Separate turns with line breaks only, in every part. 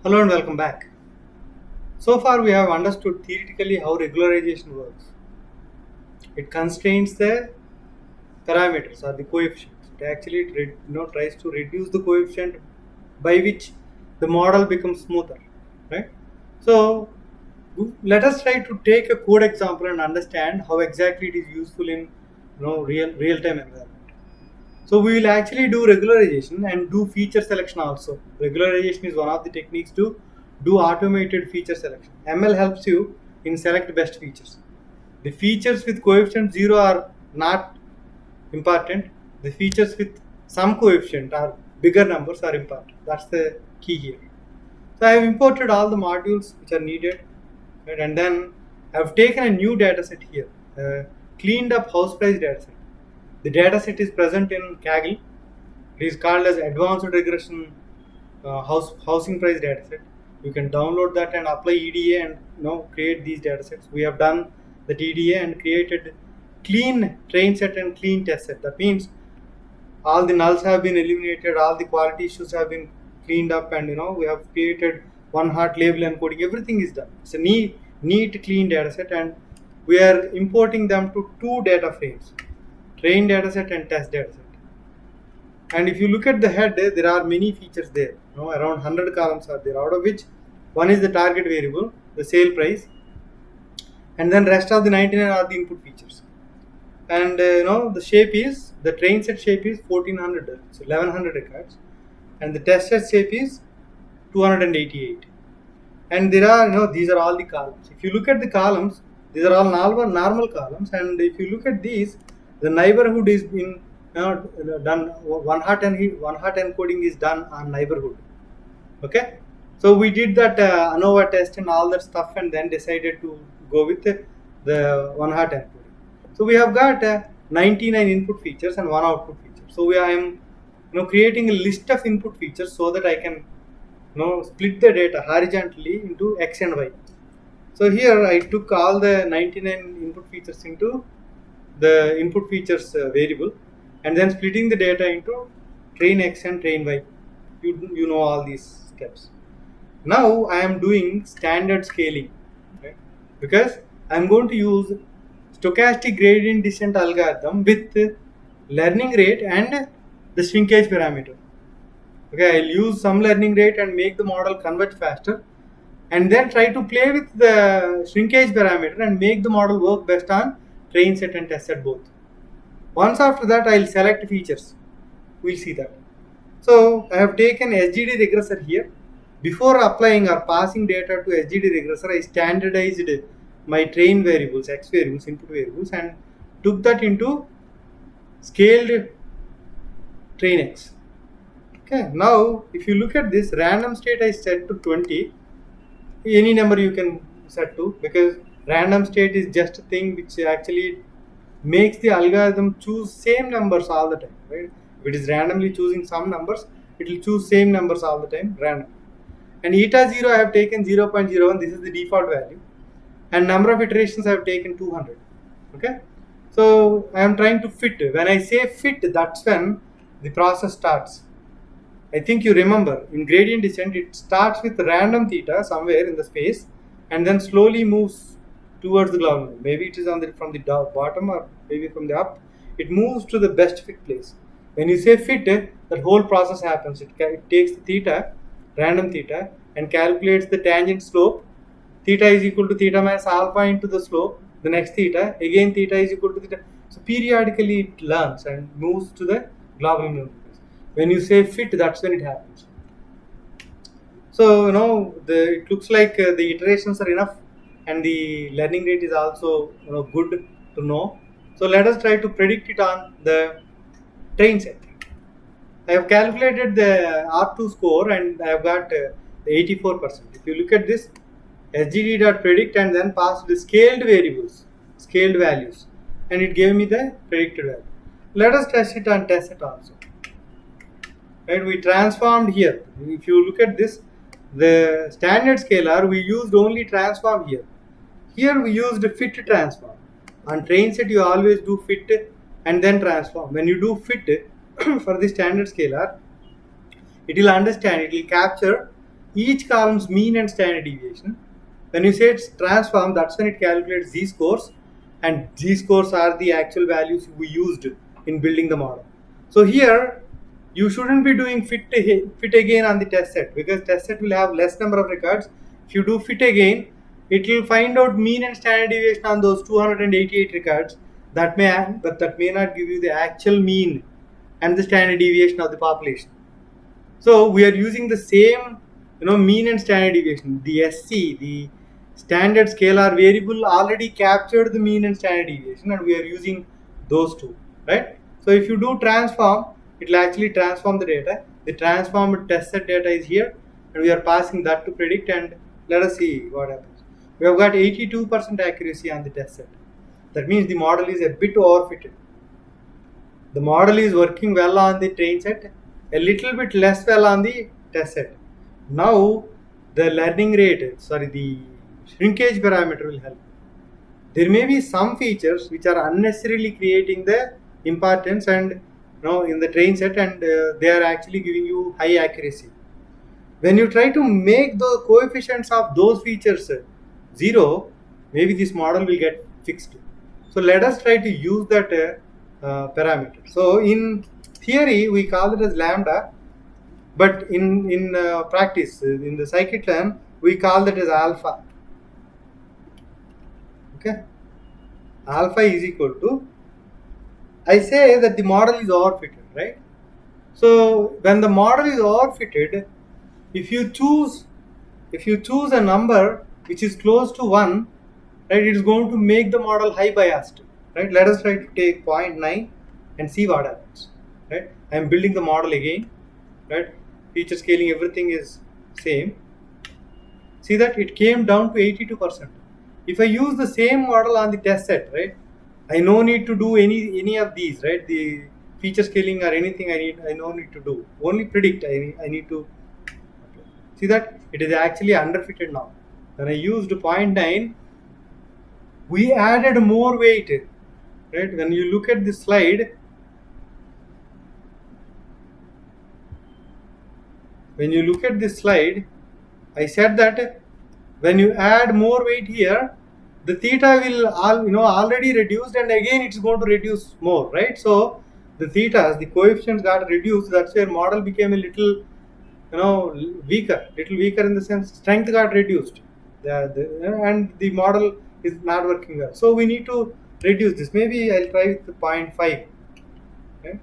Hello and welcome back. So far we have understood theoretically how regularization works. It constrains the parameters or the coefficients. It actually tries to reduce the coefficient by which the model becomes smoother, right? So let us try to take a code example and understand how exactly it is useful in real time environment. So we will actually do regularization and do feature selection also. Regularization is one of the techniques to do automated feature selection. ML helps you in select best features. The features with coefficient 0 are not important. The features with some coefficient or bigger numbers are important. That's the key here. So I have imported all the modules which are needed, right? And then I have taken a new data set here, cleaned up house price data set. The data set is present in Kaggle. It is called as advanced regression housing price data set. You can download that and apply EDA and create these data sets. We have done the EDA and created clean train set and clean test set. That means all the nulls have been eliminated, all the quality issues have been cleaned up, and we have created one hot label encoding. Everything is done. It's a neat clean data set, and we are importing them to two data frames: train data set and test data set. And if you look at the head, there are many features there. Around 100 columns are there, out of which one is the target variable, the sale price, and then rest of the 99 are the input features. And the shape is, the train set shape is 1400, so 1100 records, and the test set shape is 288. And there are, these are all the columns. If you look at the columns, these are all normal columns, and if you look at these, the neighborhood is in done. One hot encoding is done on neighborhood. Okay, so we did that ANOVA test and all that stuff, and then decided to go with the one hot encoding. So we have got 99 input features and one output feature. So I am creating a list of input features so that I can split the data horizontally into X and Y. So here I took all the 99 input features into the input features variable, and then splitting the data into train X and train Y. You know all these steps. Now I am doing standard scaling, right? Because I am going to use stochastic gradient descent algorithm with learning rate and the shrinkage parameter. Okay, I'll use some learning rate and make the model converge faster, and then try to play with the shrinkage parameter and make the model work best on train set and test set both. Once after that, I'll select features. We'll see that. So I have taken SGD regressor here. Before applying or passing data to SGD regressor, I standardized my train variables, X variables, input variables, and took that into scaled train X. Okay, now if you look at this, random state I set to 20. Any number you can set to, because random state is just a thing which actually makes the algorithm choose same numbers all the time, right? If it is randomly choosing some numbers, it will choose same numbers all the time, random. And eta 0 I have taken 0.01, this is the default value, and number of iterations I have taken 200. Okay, so I am trying to fit. When I say fit, that's when the process starts. I think you remember in gradient descent, it starts with random theta somewhere in the space, and then slowly moves towards the ground. Maybe it is from the bottom, or maybe from the up. It moves to the best fit place. When you say fit, that whole process happens. It takes the theta, random theta, and calculates the tangent slope. Theta is equal to theta minus alpha into the slope. The next theta, again theta is equal to theta. So periodically it learns and moves to the global minimum. When you say fit, that's when it happens. So it looks like the iterations are enough, and the learning rate is also good to know. So let us try to predict it on the train set. I have calculated the R2 score, and I have got 84%. If you look at this, sgd.predict, and then pass the scaled variables, scaled values, and it gave me the predicted value. Let us test it on test set also. Right, we transformed here. If you look at this, the standard scalar, we used only transform here. Here we used fit transform. On train set, you always do fit and then transform. When you do fit for the standard scalar, it will understand, it will capture each column's mean and standard deviation. When you say it's transform, that's when it calculates z-scores, and z-scores are the actual values we used in building the model. So here, you shouldn't be doing fit again on the test set, because test set will have less number of records. If you do fit again, it will find out mean and standard deviation on those 288 records. But that may not give you the actual mean and the standard deviation of the population. So we are using the same, mean and standard deviation. The SC, the standard scalar variable, already captured the mean and standard deviation, and we are using those two, right? So if you do transform, it will actually transform the data. The transformed test set data is here, and we are passing that to predict, and let us see what happens. We have got 82% accuracy on the test set. That means the model is a bit overfitted. The model is working well on the train set, a little bit less well on the test set. Now the learning rate, the shrinkage parameter will help. There may be some features which are unnecessarily creating the importance and in the train set, and they are actually giving you high accuracy. When you try to make the coefficients of those features 0, maybe this model will get fixed. So let us try to use that parameter. So in theory we call it as lambda, but in practice, in the scikit-learn, we call that as alpha. Okay, alpha is equal to, I say that the model is overfitted, right? So when the model is overfitted, if you choose a number which is close to 1, right, it is going to make the model high biased, right? Let us try to take 0.9 and see what happens, right? I am building the model again, right? Feature scaling, everything is same. See that it came down to 82%. If I use the same model on the test set, right, I no need to do any of these, right? The feature scaling or anything I no need to do. Only predict. I need to see that it is actually underfitted now. When I used 0.9, we added more weight, right? When you look at this slide, I said that when you add more weight here, the theta will already reduced, and again it's going to reduce more, right? So the thetas, the coefficients got reduced. That's where model became a little weaker in the sense strength got reduced, and the model is not working well. So we need to reduce this. Maybe I'll try with the 0.5, okay?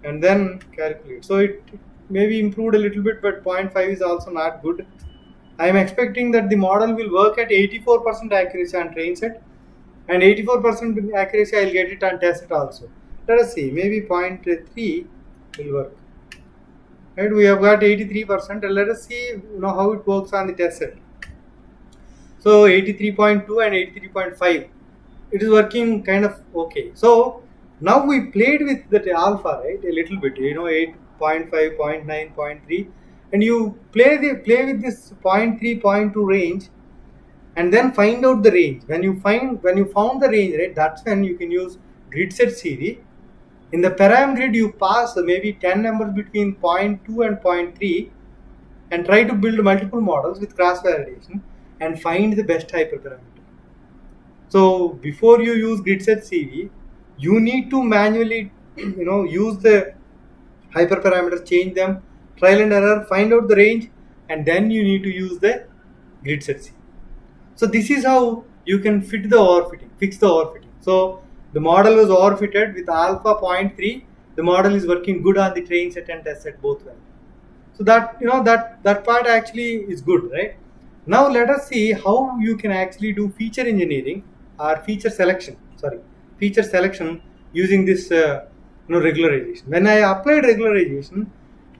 And then calculate. So it maybe improved a little bit, but 0.5 is also not good. I am expecting that the model will work at 84% accuracy on train set, and 84% accuracy I'll get it on test set also. Let us see, maybe 0.3 will work. Right, we have got 83%, and let us see how it works on the test set. So 83.2 and 83.5, it is working kind of okay. So now we played with that alpha, right, a little bit, 8.5, 0.9, 0.3, and you play with this 0.3, 0.2 range, and then find out the range. When you found the range, right, that's when you can use grid set series. In the param grid, you pass maybe 10 numbers between 0.2 and 0.3 and try to build multiple models with cross validation and find the best hyperparameter. So before you use grid set CV, you need to manually use the hyperparameters, change them, trial and error, find out the range, and then you need to use the grid set CV. So this is how you can fix the overfitting. So the model was overfitted with alpha 0.3. The model is working good on the train set and test set both well. So that that part actually is good, right? Now let us see how you can actually do feature engineering or feature selection. Feature selection using this regularization. When I applied regularization,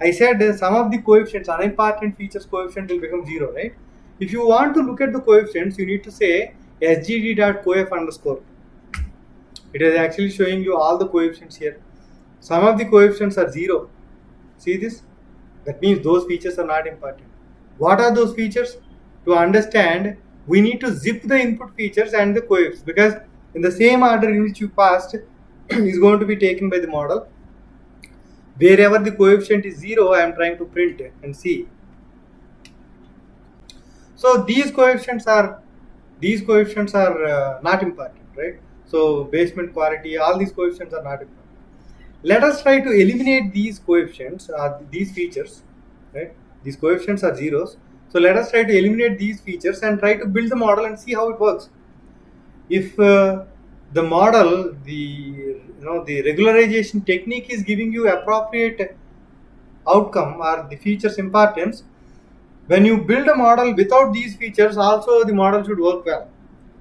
I said some of the coefficients, unimportant features coefficient will become 0, right? If you want to look at the coefficients, you need to say sgd.coef underscore. It is actually showing you all the coefficients here. Some of the coefficients are 0. See this? That means those features are not important. What are those features? To understand, we need to zip the input features and the coefs, because in the same order in which you passed is going to be taken by the model. Wherever the coefficient is 0, I am trying to print and see. So these coefficients are not important, right? So basement quality, all these coefficients are not important. Let us try to eliminate these coefficients, these features, right? These coefficients are zeros. So let us try to eliminate these features and try to build the model and see how it works. If the model, the regularization technique is giving you appropriate outcome or the features importance, when you build a model without these features, also the model should work well.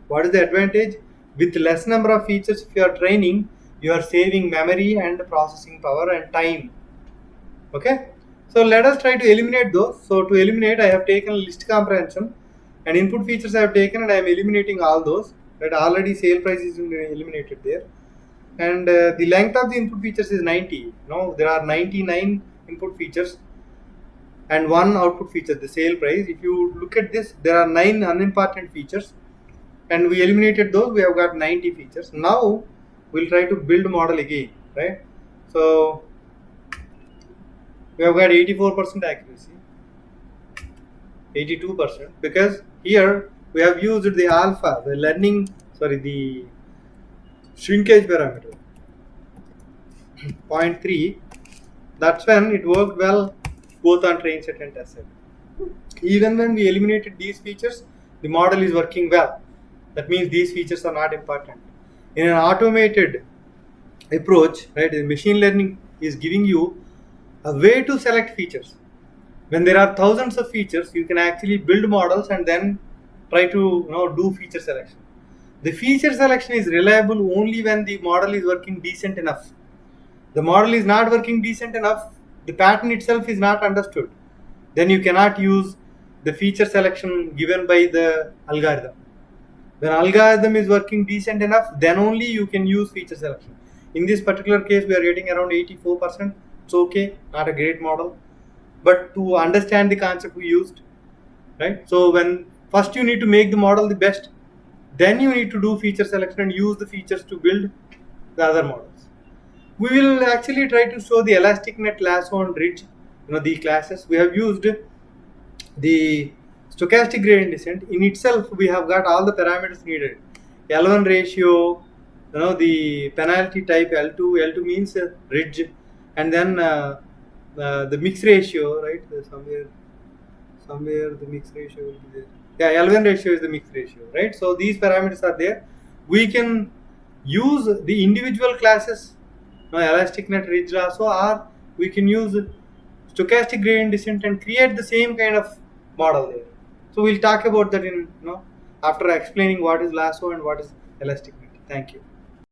What is the advantage? With less number of features, if you are training, you are saving memory and processing power and time. Okay. So let us try to eliminate those. So to eliminate, I have taken list comprehension and input features I have taken, and I am eliminating all those. That already sale price is eliminated there, and the length of the input features is 90. No, there are 99 input features and one output feature, the sale price. If you look at this, there are 9 unimportant features, and we eliminated those. We have got 90 features. Now we'll try to build model again, right? So we have got 84% accuracy, 82%, because here we have used the alpha, the shrinkage parameter, 0.3. That's when it worked well both on train set and test set. Even when we eliminated these features, the model is working well. That means these features are not important. In an automated approach, right, the machine learning is giving you a way to select features. When there are thousands of features, you can actually build models and then try to do feature selection. The feature selection is reliable only when the model is working decent enough. The model is not working decent enough, the pattern itself is not understood, then you cannot use the feature selection given by the algorithm. When algorithm is working decent enough, then only you can use feature selection. In this particular case, we are getting around 84%. It's okay, not a great model, but to understand the concept we used, right? So when first you need to make the model the best, then you need to do feature selection and use the features to build the other models. We will actually try to show the elastic net, lasso and ridge, the classes. We have used the stochastic gradient descent. In itself, we have got all the parameters needed. L1 ratio, the penalty type L2. L2 means ridge, and then the mix ratio, right? Somewhere the mix ratio will be there. Yeah, L1 ratio is the mix ratio, right? So these parameters are there. We can use the individual classes, elastic net, ridge, lasso, or we can use stochastic gradient descent and create the same kind of model there. So we'll talk about that in after explaining what is lasso and what is elastic net. Thank you.